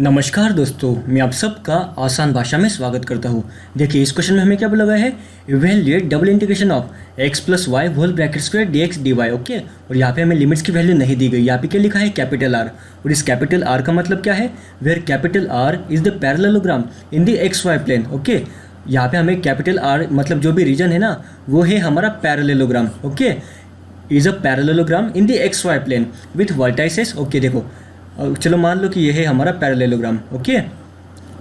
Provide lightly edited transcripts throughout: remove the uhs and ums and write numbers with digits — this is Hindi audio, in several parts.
नमस्कार दोस्तों, मैं आप सबका आसान भाषा में स्वागत करता हूँ। देखिए इस क्वेश्चन में हमें क्या बोला गया है, evaluate double integration of X plus Y whole bracket square D X D Y. Okay, और यहाँ पे हमें लिमिट्स की वैल्यू नहीं दी गई। यहाँ पे क्या लिखा है, कैपिटल आर। और इस कैपिटल आर का मतलब क्या है, where capital R is the parallelogram in the X Y plane. Okay, यहाँ पे हमें कैपिटल आर मतलब जो भी रीजन है ना, वो है हमारा parallelogram. Okay, is a parallelogram in the X Y plane with vertices. Okay देखो, चलो मान लो कि ये है हमारा पैरेललोग्राम। ओके,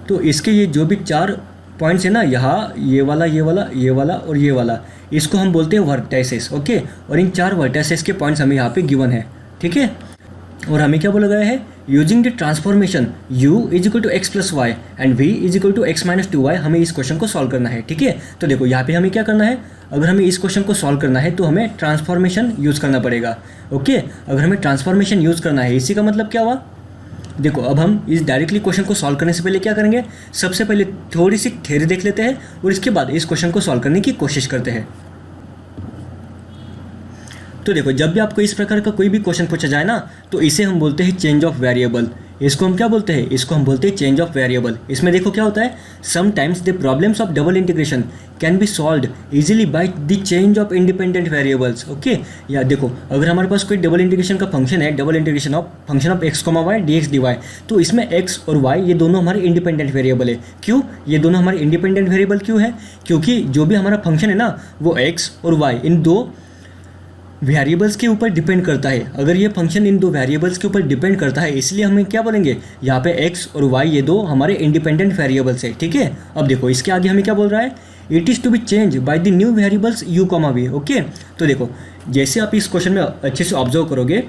तो इसके ये जो भी चार पॉइंट्स है ना, यहाँ ये वाला ये वाला ये वाला और ये वाला, इसको हम बोलते हैं वर्टाइसेस। ओके, और इन चार वर्टाइसेस के पॉइंट्स हमें यहाँ पे गिवन है। ठीक है, और हमें क्या बोला गया है, using the transformation u is equal to x plus Y and v is equal to x minus two Y, हमें इस क्वेश्चन को सॉल्व करना है। ठीक है, तो देखो यहाँ पे हमें क्या करना है, अगर हमें इस क्वेश्चन को सॉल्व करना है तो हमें ट्रांसफॉर्मेशन यूज़ करना पड़ेगा। ओके, अगर हमें ट्रांसफॉर्मेशन यूज़ करना है, इसी का मतलब क्या हुआ, देखो अब हम इस डायरेक्टली क्वेश्चन को सॉल्व करने से पहले क्या करेंगे, सबसे पहले थोड़ी सी थ्योरी देख लेते हैं और इसके बाद इस क्वेश्चन को सॉल्व करने की कोशिश करते हैं। तो देखो, जब भी आपको इस प्रकार का कोई भी क्वेश्चन पूछा जाए ना, तो इसे हम बोलते हैं चेंज ऑफ वेरिएबल। इसको हम क्या बोलते हैं, इसको हम बोलते हैं चेंज ऑफ वेरिएबल। इसमें देखो क्या होता है, sometimes the problems of double integration can be solved easily by the change of independent variables. Okay, या देखो अगर हमारे पास कोई डबल इंटीग्रेशन का फंक्शन है, double integration of function of X comma Y D X D Y, तो इसमें एक्स और वाई ये दोनों हमारे इंडिपेंडेंट वेरिएबल है। क्यों, ये दोनों हमारे इंडिपेंडेंट वेरिएबल क्यों है, क्योंकि जो भी हमारा फंक्शन है ना, वो एक्स और वाई इन दो वेरिएबल्स के ऊपर डिपेंड करता है। अगर ये फंक्शन इन दो वेरिएबल्स के ऊपर डिपेंड करता है, इसलिए हमें क्या बोलेंगे, यहाँ पे x और y ये दो हमारे इंडिपेंडेंट वेरिएबल्स है। ठीक है, अब देखो इसके आगे हमें क्या बोल रहा है, it is to be change by the new variables u comma v। Okay, तो देखो जैसे आप इस क्वेश्चन में अच्छे से ऑब्जर्व करोगे,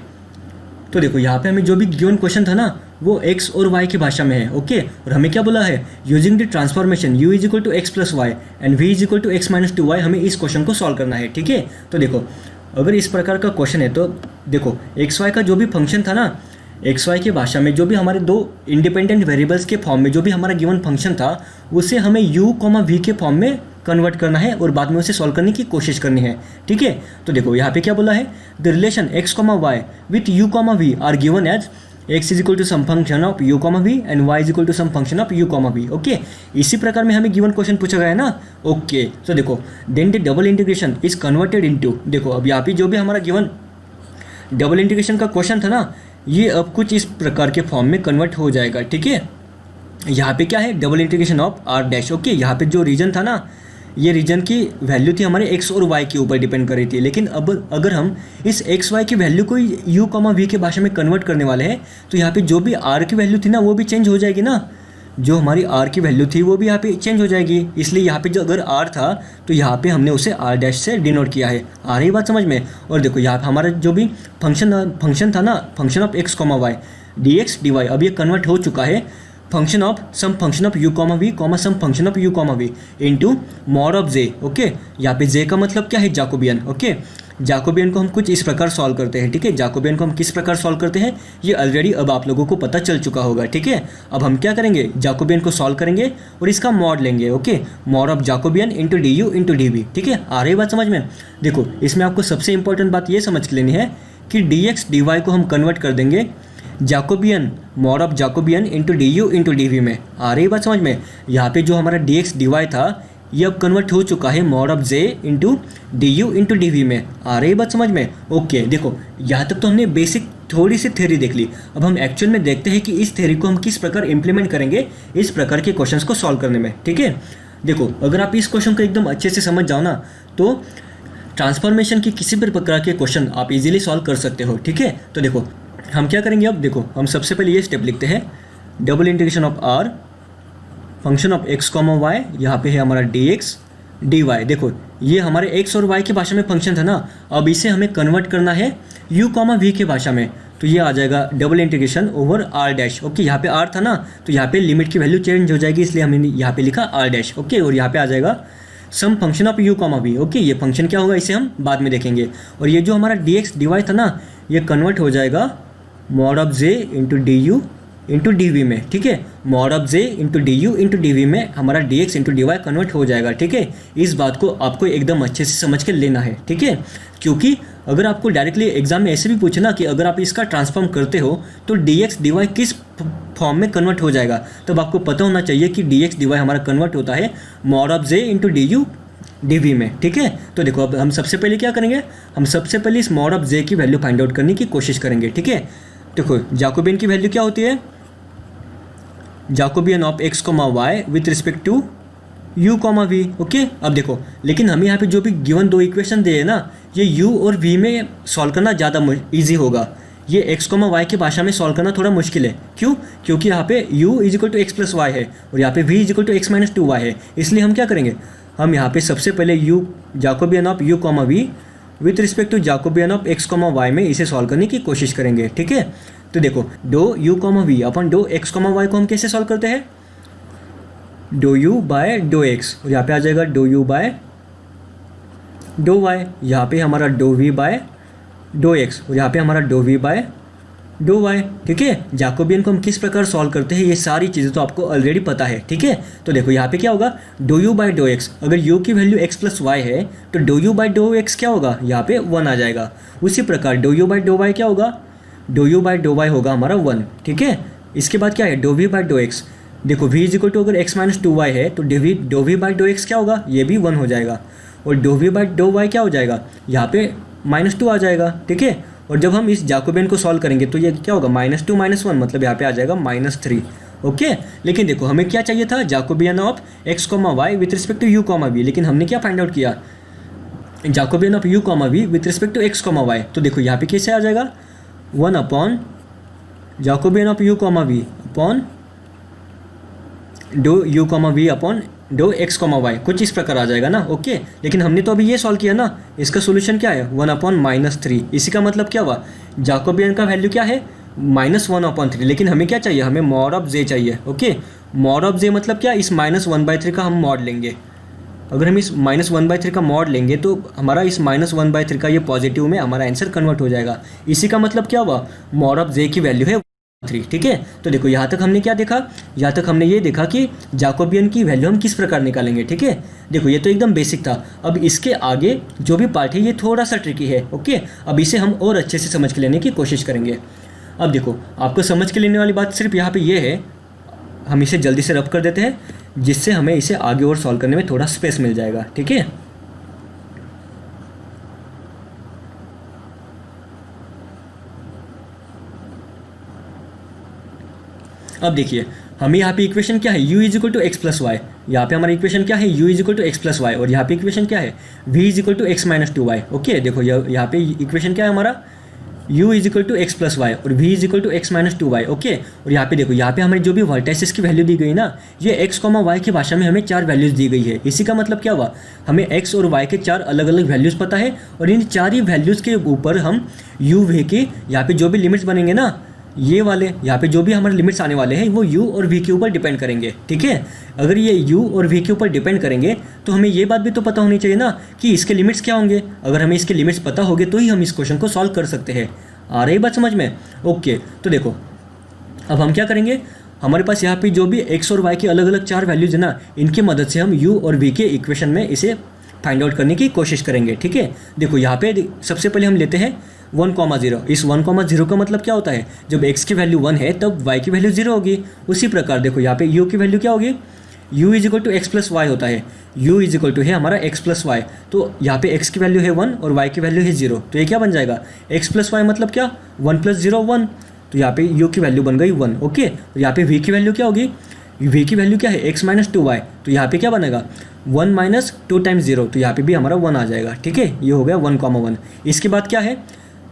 तो देखो यहाँ पे हमें जो भी गिवन क्वेश्चन था ना, वो x और y की भाषा में है। ओके, और हमें क्या बोला है, using the transformation u is equal to x plus Y and v is equal to x minus two Y, हमें इस क्वेश्चन को सॉल्व करना है। ठीक है, तो देखो अगर इस प्रकार का क्वेश्चन है, तो देखो एक्स वाई का जो भी फंक्शन था ना, एक्स वाई की भाषा में जो भी हमारे दो इंडिपेंडेंट वेरिएबल्स के फॉर्म में जो भी हमारा गिवन फंक्शन था, उसे हमें u कॉमा वी के फॉर्म में कन्वर्ट करना है और बाद में उसे सॉल्व करने की कोशिश करनी है। ठीक है, तो देखो यहाँ पे क्या बोला है, the relation X comma Y with U comma V are given as x is equal to some function of u comma V and y is equal to some function of u comma V. Okay, इसी प्रकार में हमें गिवन क्वेश्चन पूछा गया है ना। ओके, तो देखो then the double integration is converted into, देखो अब यहाँ पे जो भी हमारा गिवन डबल इंटीग्रेशन का क्वेश्चन था ना, ये अब कुछ इस प्रकार के फॉर्म में कन्वर्ट हो जाएगा। ठीक है, यहाँ पे क्या है, double integration of R dash. Okay, यहाँ पे जो रीजन था ना, ये रीजन की वैल्यू थी हमारे x और y के ऊपर डिपेंड कर रही थी, लेकिन अब अगर हम इस x y की वैल्यू को u कॉमा वी के भाषा में कन्वर्ट करने वाले हैं, तो यहाँ पे जो भी r की वैल्यू थी ना, वो भी चेंज हो जाएगी ना। जो हमारी r की वैल्यू थी वो भी यहाँ पे चेंज हो जाएगी। इसलिए यहाँ पे जो अगर r था, तो यहाँ पे हमने उसे r डैश से डिनोट किया है। आ रही बात समझ में। और देखो यहाँ पे हमारा जो भी फंक्शन था ना, function of x comma Y D X D Y, अब ये कन्वर्ट हो चुका है function of some function of u comma V comma some function of u comma V into mod of j। Okay, यहाँ पे j का मतलब क्या है, जाकोबियन। ओके, जाकोबियन को हम कुछ इस प्रकार सॉल्व करते हैं। ठीक है, जाकोबियन को हम किस प्रकार सॉल्व करते हैं, ये ऑलरेडी अब आप लोगों को पता चल चुका होगा। ठीक है, अब हम क्या करेंगे, जाकोबियन को सॉल्व करेंगे और इसका मॉड लेंगे। Okay, mod of Jacobian into D U into D V. ठीक है, आ रही बात समझ में। देखो इसमें आपको सबसे इंपॉर्टेंट बात ये समझ लेनी है कि डी एक्स डी वाई को हम कन्वर्ट कर देंगे Jacobian, mod of Jacobian into D U into D V में। आ रही बात समझ में। यहाँ पे जो हमारा डी एक्स डी वाई था, ये अब कन्वर्ट हो चुका है mod of J into D U into D V में। आ रही बात समझ में। ओके, देखो यहाँ तक तो हमने बेसिक थोड़ी सी थ्योरी देख ली। अब हम एक्चुअल में देखते हैं कि इस थ्योरी को हम किस प्रकार इंप्लीमेंट करेंगे इस प्रकार के क्वेश्चंस को सॉल्व करने में। ठीक है, देखो अगर आप इस क्वेश्चन को एकदम अच्छे से समझ जाओ ना, तो ट्रांसफॉर्मेशन की किसी भी प्रकार के क्वेश्चन आप इजीली सॉल्व कर सकते हो। ठीक है, तो देखो हम क्या करेंगे, अब देखो हम सबसे पहले ये स्टेप लिखते हैं, double integration of R function of X comma Y, यहाँ पे है हमारा डी एक्स डी वाई। देखो ये हमारे एक्स और वाई की भाषा में फंक्शन था ना, अब इसे हमें कन्वर्ट करना है यू कॉमा वी की भाषा में, तो ये आ जाएगा double integration over R dash. Okay, यहाँ पे आर था ना, तो यहाँ पे लिमिट की वैल्यू चेंज हो जाएगी, इसलिए हमने यहाँ पे लिखा आर डैश। ओके, और यहाँ पे आ जाएगा some function of U comma V. Okay, ये फंक्शन क्या होगा इसे हम बाद में देखेंगे। और ये जो हमारा डी एक्स डी वाई था ना, ये कन्वर्ट हो जाएगा mod of J into D U into D V में। ठीक है, mod of J into D U into D V में हमारा D X into D Y convert हो जाएगा। ठीक है, इस बात को आपको एकदम अच्छे से समझ के लेना है। ठीक है, क्योंकि अगर आपको डायरेक्टली एग्जाम में ऐसे भी पूछना कि अगर आप इसका ट्रांसफॉर्म करते हो तो डी एक्स डी वाई किस फॉर्म में कन्वर्ट हो जाएगा। तब आपको पता होना चाहिए कि dx dy हमारा कन्वर्ट होता है mod of j into du dv में, ठीक है। तो देखो अब हम सबसे पहले क्या करेंगे, हम सबसे पहले इस मॉड ऑफ j की वैल्यू फाइंड आउट करने की कोशिश करेंगे, ठीक है। देखो जैकोबियन की वैल्यू क्या होती है, Jacobian of x, y with respect to u, v, okay. अब देखो लेकिन हमें यहाँ पे जो भी गिवन दो इक्वेशन दिए ना, ये u और v में सॉल्व करना ज़्यादा ईजी होगा। ये x, y की भाषा में सॉल्व करना थोड़ा मुश्किल है। क्यों? क्योंकि यहाँ पे u is equal to x plus Y है और यहाँ पे v is equal to x minus two Y है। इसलिए हम क्या करेंगे, हम यहाँ पे सबसे पहले Jacobian of u, v with respect to Jacobian of x, y में इसे सॉल्व करने की कोशिश करेंगे, ठीक है। तो देखो डो u, v अपन डो x, y को हम कैसे सॉल्व करते हैं, डो u बाय डो x और यहाँ पे आ जाएगा डो u बाय डो y, यहाँ पे हमारा डो v बाय डो x और यहाँ पे हमारा डो v बाय डो y, ठीक है। जैकोबियन को हम किस प्रकार सॉल्व करते हैं ये सारी चीज़ें तो आपको ऑलरेडी पता है, ठीक है। तो देखो यहाँ पे क्या होगा, डो u बाय डो x, अगर u की वैल्यू x प्लस वाई है तो डो u बाय डो x क्या होगा, यहाँ पे 1 आ जाएगा। उसी प्रकार डो u बाय डो y क्या होगा, डो u बाय डो y होगा हमारा 1, ठीक है। इसके बाद क्या है, डो v बाय डो x, देखो v इज इक्वल टू अगर x माइनस टू वाई है तो डो v बाय डो x क्या होगा, ये भी 1 हो जाएगा। और डो v बाय डो y क्या हो जाएगा, यहाँ पे -2 आ जाएगा, ठीक है। और जब हम इस जैकोबियन को सॉल्व करेंगे तो ये क्या होगा, -2 -1 मतलब यहाँ पे आ जाएगा -3, ओके। लेकिन देखो हमें क्या चाहिए था, Jacobian of x, y with respect to u, v, लेकिन हमने क्या फाइंड आउट किया, Jacobian of u, v with respect to x, y। तो देखो यहाँ पे कैसे आ जाएगा, 1 upon Jacobian of u, v upon डो u, v अपॉन डो x, y, कुछ इस प्रकार आ जाएगा ना, ओके। लेकिन हमने तो अभी ये सॉल्व किया ना, इसका सोल्यूशन क्या है, 1 अपॉन -3। इसी का मतलब क्या हुआ, जैकोबियन का वैल्यू क्या है, -1/3। लेकिन हमें क्या चाहिए, हमें मॉड ऑफ j चाहिए, ओके। मॉड ऑफ j मतलब क्या, इस -1/3 का हम मॉड लेंगे। अगर हम इस -1/3 का मॉड लेंगे तो हमारा इस -1/3 का ये पॉजिटिव में हमारा आंसर कन्वर्ट हो जाएगा। इसी का मतलब क्या हुआ, मॉड ऑफ j की वैल्यू है 3, ठीक है। तो देखो यहाँ तक हमने क्या देखा, यहाँ तक हमने ये देखा कि जैकोबियन की वैल्यू हम किस प्रकार निकालेंगे, ठीक है। देखो ये तो एकदम बेसिक था। अब इसके आगे जो भी पार्ट है ये थोड़ा सा ट्रिकी है, ओके। अब इसे हम और अच्छे से समझ के लेने की कोशिश करेंगे। अब देखो आपको समझ के लेने वाली बात सिर्फ यहाँ पे ये है, हम इसे जल्दी से रब कर देते हैं जिससे हमें इसे आगे और सॉल्व करने में थोड़ा स्पेस मिल जाएगा, ठीक है। अब देखिए हमें यहाँ पे इक्वेशन क्या है, u is equal to x plus y. यहाँ पे हमारी इक्वेशन क्या है, u is equal to x plus y. और यहाँ पे इक्वेशन क्या है, v is equal to x minus two y, okay. देखो यहाँ पे इक्वेशन क्या है हमारा, u is equal to x plus y और v is equal to x minus two y, okay. और यहाँ पे देखो यहाँ पे हमें जो भी वर्टाइसेस की वैल्यू दी गई ना, ये x, y की भाषा में हमें 4 वैल्यूज़ दी गई है। इसी का मतलब क्या हुआ, हमें x और y के 4 अलग अलग वैल्यूज़ पता है और इन 4 ही वैल्यूज़ के ऊपर हम u, v के यहाँ पे जो भी लिमिट्स बनेंगे ना, ये वाले यहाँ पे जो भी हमारे लिमिट्स आने वाले हैं वो u और v के ऊपर डिपेंड करेंगे, ठीक है। अगर ये u और v के ऊपर डिपेंड करेंगे तो हमें ये बात भी तो पता होनी चाहिए ना कि इसके लिमिट्स क्या होंगे। अगर हमें इसके लिमिट्स पता होंगे तो ही हम इस क्वेश्चन को सॉल्व कर सकते हैं। आ रही बात समझ में, ओके। तो देखो अब हम क्या करेंगे, हमारे पास यहाँ पे जो भी x और y की अलग अलग 4 वैल्यूज है ना, इनकी मदद से हम u और v के इक्वेशन में इसे फाइंड आउट करने की कोशिश करेंगे, ठीक है। देखो यहाँ पे सबसे पहले हम लेते हैं 1,0। इस 1,0 का मतलब क्या होता है, जब x की वैल्यू 1 है तब y की वैल्यू 0 होगी। उसी प्रकार देखो यहाँ पे u की वैल्यू क्या होगी, u is equal to x plus y होता है, u इज इक्वल टू है हमारा x प्लस वाई। तो यहाँ पे x की वैल्यू है 1 और y की वैल्यू है 0, तो ये क्या बन जाएगा, x प्लस वाई मतलब क्या, 1 प्लस 0 1। तो यहाँ पे u की वैल्यू बन गई 1, ओके। और यहाँ पे v की वैल्यू क्या होगी, v की वैल्यू क्या है, x माइनस टू वाई। तो यहाँ पे क्या बनेगा, 1 माइनस 2 टाइम्स 0, तो यहाँ पे भी हमारा 1 आ जाएगा, ठीक है। ये हो गया 1,1। इसके बाद क्या है,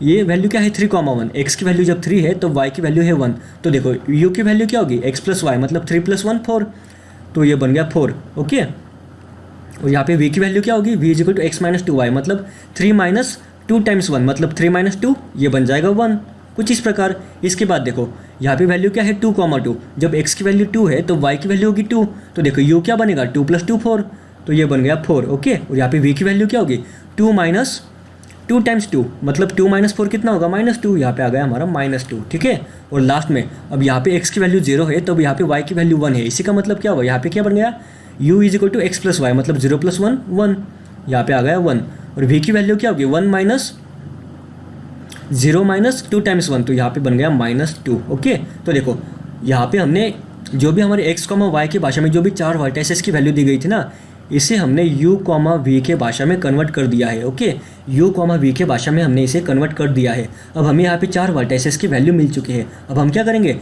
ये वैल्यू क्या है 3,1। x की वैल्यू जब 3 है तो y की वैल्यू है 1। तो देखो u की वैल्यू क्या होगी, x प्लस वाई मतलब 3 प्लस 1 4, तो ये बन गया 4, ओके। और यहाँ पे v की वैल्यू क्या होगी, v is equal to x minus two y मतलब 3 माइनस 2 टाइम्स 1 मतलब 3 माइनस 2, ये बन जाएगा 1, कुछ इस प्रकार। इसके बाद देखो यहाँ पे वैल्यू क्या है 2,2। जब x की वैल्यू 2 है तो y की वैल्यू होगी 2, तो देखो u क्या बनेगा 2 प्लस 2 4, तो ये बन गया 4, ओके। और यहाँ पे v की वैल्यू क्या होगी 2 माइनस 2 टाइम्स 2 मतलब 2 माइनस 4 कितना होगा -2, यहाँ पे आ गया हमारा -2, ठीक है। और लास्ट में अब यहाँ पे x की वैल्यू 0 है तब यहाँ पे y की वैल्यू 1 है। इसी का मतलब क्या हुआ, यहाँ पे क्या बन गया, u is equal to x plus y मतलब 0 प्लस 1 1, यहाँ पे आ गया 1। और v की वैल्यू क्या होगी 1 माइनस 0 माइनस 2 टाइम्स 1, तो यहाँ पे बन गया -2, ओके। तो देखो यहाँ पे हमने जो भी हमारे एक्स कॉमा वाई की भाषा में जो भी 4 वर्टाइसेस की वैल्यू दी गई थी ना, इसे हमने u कॉमा वी के भाषा में कन्वर्ट कर दिया है। ओके, u कॉमा वी के भाषा में हमने इसे कन्वर्ट कर दिया है। अब हमें यहाँ पे 4 वर्टाइसेस की वैल्यू मिल चुकी है। अब हम क्या करेंगे,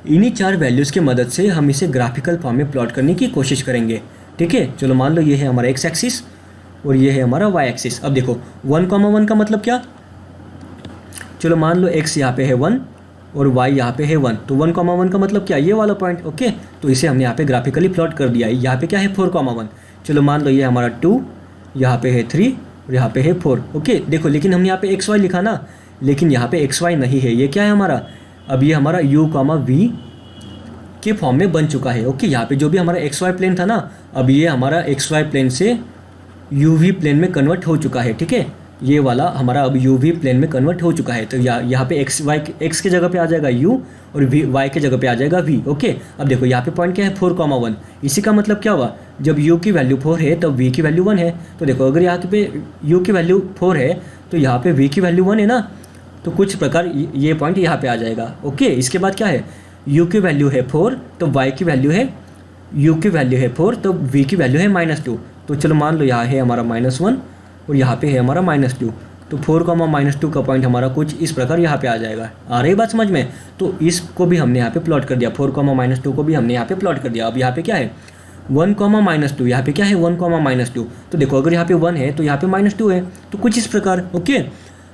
इन्हीं 4 वैल्यूज़ की मदद से हम इसे ग्राफिकल फॉर्म में प्लॉट करने की कोशिश करेंगे। ठीक है, चलो मान लो ये है हमारा एक्स एक्सिस और ये है हमारा वाई एक्सिस। अब देखो 1,1 का मतलब क्या, चलो मान लो x यहाँ पे है 1 और y यहाँ पे है 1, तो 1,1 का मतलब क्या, ये वाला पॉइंट। ओके, तो इसे हमने यहाँ पे ग्राफिकली प्लॉट कर दिया है। यहाँ पे क्या है 4,1, चलो मान लो ये हमारा 2, यहाँ पे है 3 और यहाँ पे है 4। ओके, देखो लेकिन हमने यहाँ पे एक्स वाई लिखा ना, लेकिन यहाँ पे एक्स वाई नहीं है, ये क्या है हमारा, अब ये हमारा u कॉमा वी के फॉर्म में बन चुका है। ओके, यहाँ पे जो भी हमारा एक्स वाई प्लेन था ना, अब ये हमारा एक्स वाई प्लेन से यू वी प्लेन में कन्वर्ट हो चुका है। ठीक है, ये वाला हमारा अब यू वी प्लेन में कन्वर्ट हो चुका है। तो यहाँ पे एक्स के जगह पे आ जाएगा u और वाई के जगह पे आ जाएगा v। ओके, अब देखो यहाँ पे पॉइंट क्या है 4,1, इसी का मतलब क्या हुआ, जब u की वैल्यू 4 है तब v की वैल्यू 1 है। तो देखो अगर यहाँ पे u की वैल्यू 4 है तो यहाँ पे v की वैल्यू 1 है ना, तो कुछ प्रकार ये पॉइंट यहाँ पे आ जाएगा। ओके, इसके बाद क्या है, u की वैल्यू है 4 तो y की वैल्यू है, u की वैल्यू है 4 तो v की वैल्यू है -2। तो चलो मान लो यहाँ है हमारा -1 और यहाँ पे है हमारा -2, तो 4,-2 का पॉइंट हमारा कुछ इस प्रकार यहाँ पे आ जाएगा। आ रही बात समझ में, तो इसको भी हमने यहाँ पे प्लॉट कर दिया, 4,-2 को भी हमने यहाँ पे प्लॉट कर दिया। अब यहाँ पे क्या है 1,-2, यहाँ पे क्या है 1,-2, तो देखो अगर यहाँ पे 1 है तो यहाँ पे -2 है, तो कुछ इस प्रकार। ओके,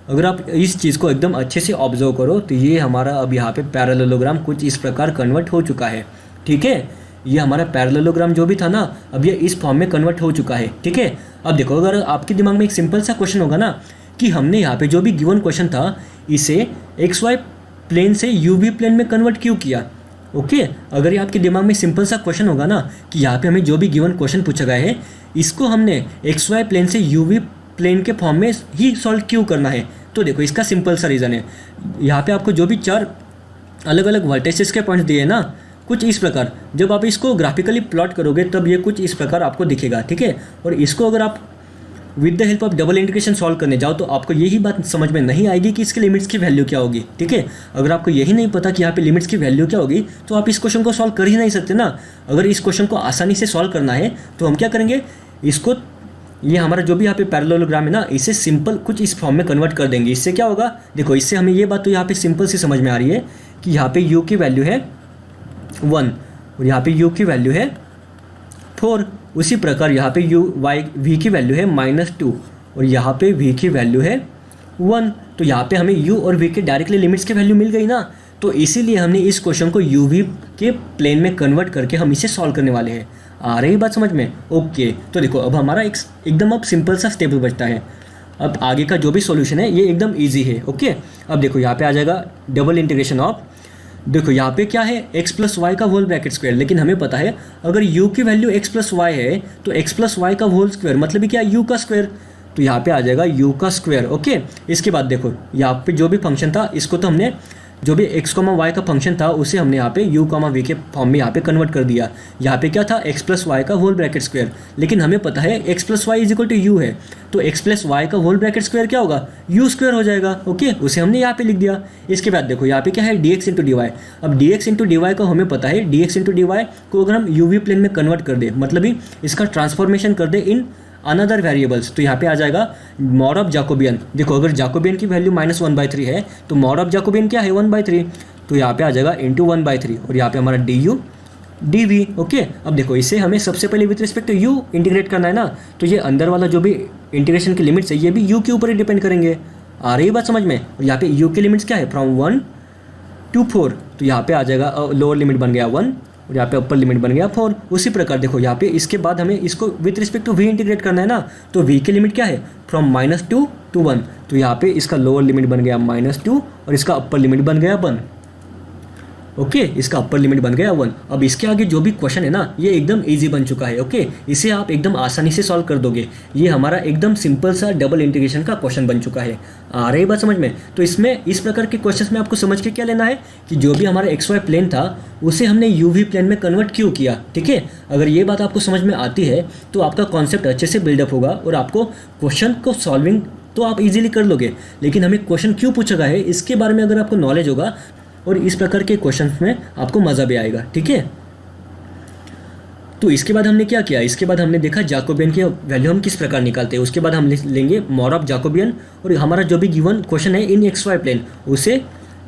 अगर आप इस चीज़ को एकदम अच्छे से ऑब्जर्व करो तो ये हमारा अब यहाँ पे पैरेललोग्राम कुछ इस प्रकार कन्वर्ट हो चुका है। ठीक है, ये हमारा पैरेललोग्राम जो भी था ना, अब ये इस फॉर्म में कन्वर्ट हो चुका है। ठीक है, अब देखो अगर आपके दिमाग में एक सिंपल सा क्वेश्चन होगा ना कि हमने यहाँ पे जो भी गिवन क्वेश्चन था इसे एक्स वाई प्लेन से यू वी प्लेन में कन्वर्ट क्यों किया। ओके, अगर ये आपके दिमाग में सिंपल सा क्वेश्चन होगा ना कि यहाँ पे हमें जो भी गिवन क्वेश्चन पूछा गया है इसको हमने एक्स वाई प्लेन से यू वी प्लेन के फॉर्म में ही सॉल्व क्यों करना है, तो देखो इसका सिंपल सा रीज़न है, यहाँ पे आपको जो भी 4 अलग अलग वर्टिसेस के पॉइंट्स दिए ना, कुछ इस प्रकार जब आप इसको ग्राफिकली प्लॉट करोगे तब ये कुछ इस प्रकार आपको दिखेगा। ठीक है, और इसको अगर आप with the help of double integration solve करने जाओ तो आपको यही बात समझ में नहीं आएगी कि इसके लिमिट्स की वैल्यू क्या होगी। ठीक है, अगर आपको यही नहीं पता कि यहाँ पे लिमिट्स की वैल्यू क्या होगी तो आप इस क्वेश्चन को सॉल्व कर ही नहीं सकते ना। अगर इस क्वेश्चन को आसानी से सॉल्व करना है तो हम क्या करेंगे, इसको ये हमारा जो भी यहाँ पे पैरेललोग्राम है ना, इसे सिंपल कुछ इस फॉर्म में कन्वर्ट कर देंगे। इससे क्या होगा, देखो इससे हमें ये बात तो यहाँ पे सिंपल सी समझ में आ रही है कि यहाँ पे u की वैल्यू है 1 और यहाँ पे u की वैल्यू है 4। उसी प्रकार यहाँ पे v की वैल्यू है -2 और यहाँ पे v की वैल्यू है 1। तो यहाँ पे हमें u और v के डायरेक्टली लिमिट्स की वैल्यू मिल गई ना, तो इसीलिए हमने इस क्वेश्चन को uv के प्लेन में कन्वर्ट करके हम इसे सॉल्व करने वाले हैं। आ रही बात समझ में। ओके, तो देखो अब हमारा एकदम अब सिंपल सा स्टेप बचता है। अब आगे का जो भी सॉल्यूशन है ये एकदम ईजी है। ओके, अब देखो यहाँ पे आ जाएगा डबल इंटीग्रेशन ऑफ, देखो यहाँ पे क्या है x प्लस वाई का होल ब्रैकेट स्क्वायर, लेकिन हमें पता है अगर u की वैल्यू x प्लस वाई है तो x प्लस वाई का होल स्क्वायर मतलब ही क्या u का स्क्वायर, तो यहाँ पे आ जाएगा u का स्क्वायर। ओके, इसके बाद देखो यहाँ पे जो भी फंक्शन था इसको तो हमने जो भी x, y का फंक्शन था उसे हमने यहाँ पे u, v के फॉर्म में यहाँ पे कन्वर्ट कर दिया। यहाँ पे क्या था x प्लस वाई का होल ब्रैकेट स्क्वायर, लेकिन हमें पता है x plus y is equal to u है, तो x प्लस वाई का होल ब्रैकेट स्क्वायर क्या होगा, u स्क्वायर हो जाएगा। ओके, उसे हमने यहाँ पे लिख दिया। इसके बाद देखो यहाँ पे क्या है dx इंटू डी वाई। अब dx इंटू डी वाई का हमें पता है dx इंटू डी वाई को अगर हम u v प्लेन में कन्वर्ट कर दे, मतलब ही इसका ट्रांसफॉर्मेशन कर दे इन अनदर वेरिएबल्स, तो यहाँ पे आ जाएगा मॉड ऑफ जैकोबियन। देखो अगर जैकोबियन की वैल्यू -1/3 है तो मॉड ऑफ जैकोबियन क्या है 1/3, तो यहाँ पे आ जाएगा इंटू 1/3 और यहाँ पे हमारा du dv। ओके, अब देखो इसे हमें सबसे पहले with respect to u integrate करना है ना, तो ये अंदर वाला जो भी इंटीग्रेशन की लिमिट्स है ये भी u के ऊपर ही डिपेंड करेंगे। आ रही बात समझ में। और यहाँ पे u की लिमिट्स क्या है फ्रॉम 1 to 4, तो यहाँ पे आ जाएगा लोअर लिमिट बन गया 1 और यहाँ पे अपर लिमिट बन गया 4। उसी प्रकार देखो यहाँ पे इसके बाद हमें इसको with respect to v integrate करना है ना, तो v की लिमिट क्या है फ्रॉम -2 to 1, तो यहाँ पे इसका लोअर लिमिट बन गया -2 और इसका अपर लिमिट बन गया 1। ओके, इसका अपर लिमिट बन गया 1। अब इसके आगे जो भी क्वेश्चन है ना ये एकदम इजी बन चुका है। ओके, इसे आप एकदम आसानी से सॉल्व कर दोगे। ये हमारा एकदम सिंपल सा डबल इंटीग्रेशन का क्वेश्चन बन चुका है। आ रही बात समझ में। तो इसमें इस प्रकार के क्वेश्चंस में आपको समझ के क्या लेना है कि जो भी हमारा एक्स वाई प्लेन था उसे हमने यू वी प्लेन में कन्वर्ट क्यों किया। ठीक है, अगर ये बात आपको समझ में आती है तो आपका कॉन्सेप्ट अच्छे से बिल्डअप होगा और आपको क्वेश्चन को सॉल्विंग तो आप इजीली कर लोगे। लेकिन हमें क्वेश्चन क्यों पूछा गया है इसके बारे में अगर आपको नॉलेज होगा और इस प्रकार के क्वेश्चन में आपको मज़ा भी आएगा, ठीक है। तो इसके बाद हमने क्या किया, इसके बाद हमने देखा जैकोबियन की वैल्यू हम किस प्रकार निकालते हैं। उसके बाद हम लेंगे मोड ऑफ जैकोबियन और हमारा जो भी गिवन क्वेश्चन है इन एक्स वाई प्लेन उसे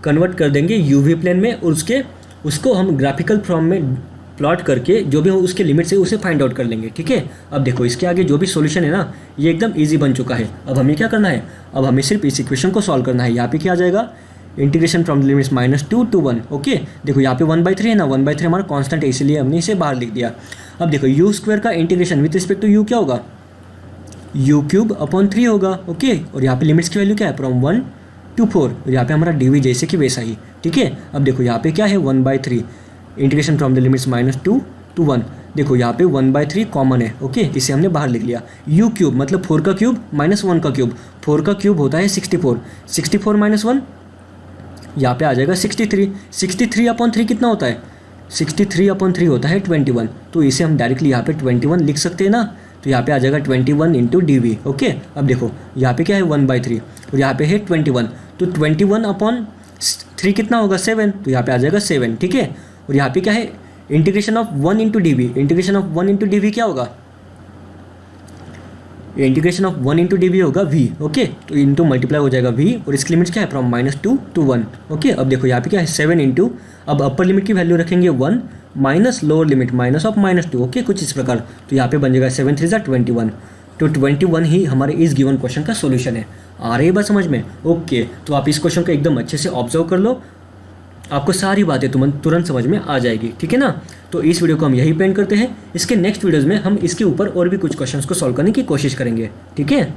कन्वर्ट कर देंगे यूवी प्लेन में और उसको हम ग्राफिकल फॉर्म में प्लॉट करके जो भी उसके लिमिट्स है उसे फाइंड आउट कर लेंगे, ठीक है। अब देखो इसके आगे जो भी सॉल्यूशन है ना ये एकदम ईजी बन चुका है। अब हमें क्या करना है, अब हमें सिर्फ इस इक्वेशन को सॉल्व करना है। यहाँ पे क्या आ जाएगा, integration from the limits -2 to 1, okay. देखो यहाँ पे 1/3 है ना, 1/3 हमारा कांस्टेंट है इसलिए हमने इसे बाहर लिख दिया। अब देखो यू स्क्वायर का integration with respect to u क्या होगा, u³ होगा, ओके। और यहाँ पे लिमिट्स की वैल्यू क्या है, फ्रॉम 1 to 4, और यहाँ पे हमारा dv जैसे कि वैसा ही, ठीक है। अब देखो यहाँ पे क्या है 1/3 integration from the limits -2 to 1। देखो यहाँ पे 1/3 कॉमन है, ओके, इसे हमने बाहर लिख लिया। u³ मतलब 4 का क्यूब माइनस 1 का क्यूब, 4 का क्यूब होता है 64, 64 - 1 यहाँ पे आ जाएगा 63, 63/3 कितना होता है, 63/3 होता है 21। तो इसे हम डायरेक्टली यहाँ पे 21 लिख सकते हैं ना, तो यहाँ पे आ जाएगा 21 × dv, ओके। अब देखो यहाँ पे क्या है 1/3 और यहाँ पे है 21, तो 21/3 कितना होगा 7, तो यहाँ पे आ जाएगा 7, ठीक है। और यहाँ पे क्या है integration of 1 × dv, integration of 1 × dv क्या होगा, इंटीग्रेशन ऑफ 1 × dv होगा v, ओके। तो इंटू मल्टीप्लाई हो जाएगा v और इसकी लिमिट्स क्या है फ्रॉम -2 to 1, ओके। अब देखो यहाँ पे क्या है 7 इंटू, अब अपर लिमिट की वैल्यू रखेंगे 1 minus lower limit minus of -2, okay, कुछ इस प्रकार। तो यहाँ पे बन जाएगा 7 × 3 = 21, तो 21 ही हमारे इस गिवन क्वेश्चन का सोल्यूशन है। आ रही है बात समझ में, ओके। तो आप इस क्वेश्चन को एकदम अच्छे से ऑब्जर्व कर लो, आपको सारी बातें तुरंत समझ में आ जाएगी, ठीक है ना। तो इस वीडियो को हम यही पेंड करते हैं। इसके नेक्स्ट वीडियोज़ में हम इसके ऊपर और भी कुछ क्वेश्चंस को सॉल्व करने की कोशिश करेंगे, ठीक है।